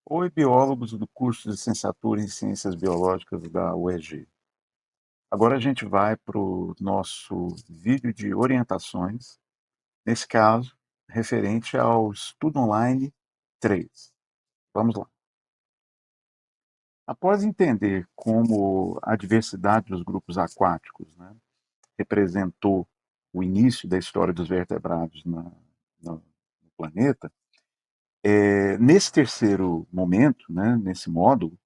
Oi, biólogos do curso de licenciatura em Ciências Biológicas da UEG. Agora a gente vai para o nosso vídeo de orientações, nesse caso, referente ao Estudo Online 3. Vamos lá. Após entender como a diversidade dos grupos aquáticos, né, representou o início da história dos vertebrados no planeta, nesse terceiro momento, né, nesse módulo,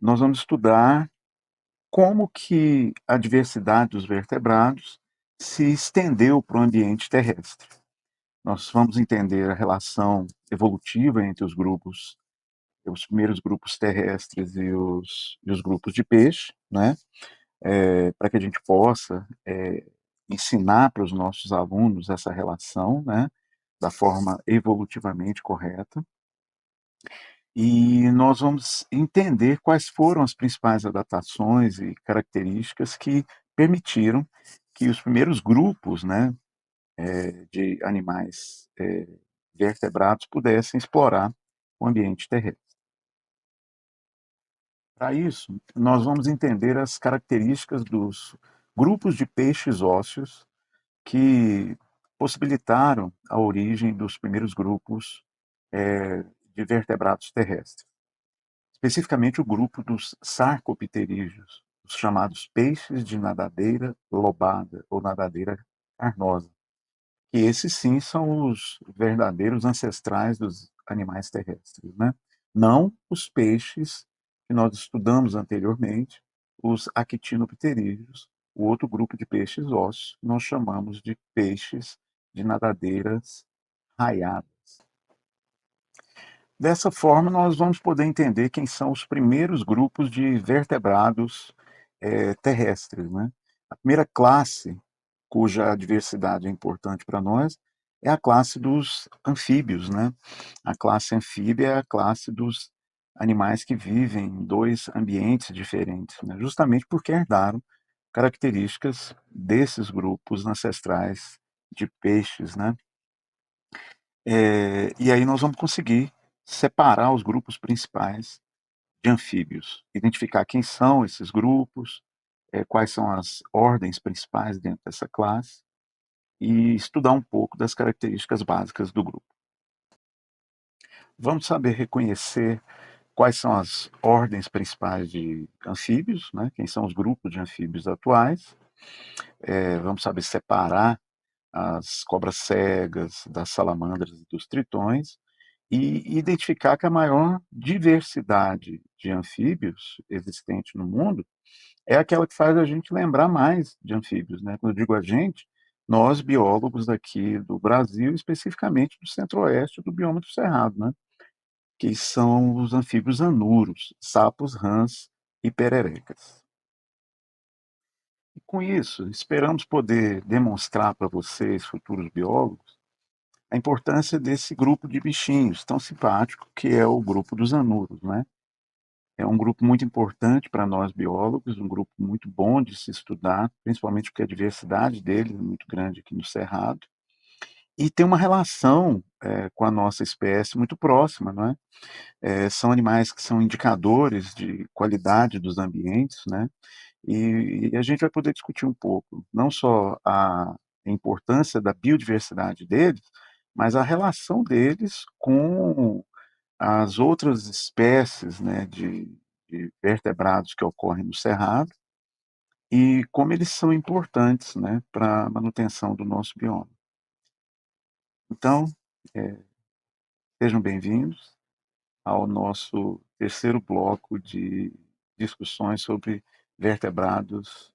nós vamos estudar como que a diversidade dos vertebrados se estendeu para o ambiente terrestre. Nós vamos entender a relação evolutiva entre os primeiros grupos terrestres e os grupos de peixe, né? Para que a gente possa ensinar para os nossos alunos essa relação, né? Da forma evolutivamente correta. E nós vamos entender quais foram as principais adaptações e características que permitiram que os primeiros grupos, né, de animais vertebrados pudessem explorar o ambiente terrestre. Para isso, nós vamos entender as características dos grupos de peixes ósseos que possibilitaram a origem dos primeiros grupos de vertebrados terrestres. Especificamente o grupo dos sarcopterídeos, os chamados peixes de nadadeira lobada ou nadadeira carnosa, que esses sim são os verdadeiros ancestrais dos animais terrestres, né? Não os peixes que nós estudamos anteriormente, os actinopterídeos, o outro grupo de peixes ósseos, que nós chamamos de peixes de nadadeiras raiadas. Dessa forma, nós vamos poder entender quem são os primeiros grupos de vertebrados terrestres, né? A primeira classe, cuja diversidade é importante para nós, é a classe dos anfíbios, né? A classe anfíbia é a classe dos animais que vivem em dois ambientes diferentes, né? Justamente porque herdaram características desses grupos ancestrais de peixes, né? E aí nós vamos conseguir separar os grupos principais de anfíbios, identificar quem são esses grupos, quais são as ordens principais dentro dessa classe e estudar um pouco das características básicas do grupo. Vamos saber reconhecer quais são as ordens principais de anfíbios, né? Quem são os grupos de anfíbios atuais. Vamos saber separar as cobras cegas das salamandras e dos tritões e identificar que a maior diversidade de anfíbios existente no mundo é aquela que faz a gente lembrar mais de anfíbios, né? Quando eu digo a gente, nós biólogos aqui do Brasil, especificamente do centro-oeste do bioma do Cerrado, né? Que são os anfíbios anuros, sapos, rãs e pererecas. E com isso, esperamos poder demonstrar para vocês, futuros biólogos, a importância desse grupo de bichinhos tão simpático que é o grupo dos anuros, né? É um grupo muito importante para nós biólogos, um grupo muito bom de se estudar, principalmente porque a diversidade deles é muito grande aqui no Cerrado, e tem uma relação com a nossa espécie muito próxima, não é? São animais que são indicadores de qualidade dos ambientes, né? E a gente vai poder discutir um pouco, não só a importância da biodiversidade deles, mas a relação deles com as outras espécies, né, de vertebrados que ocorrem no cerrado e como eles são importantes, né, para a manutenção do nosso bioma. Então, eh, sejam bem-vindos ao nosso terceiro bloco de discussões sobre vertebrados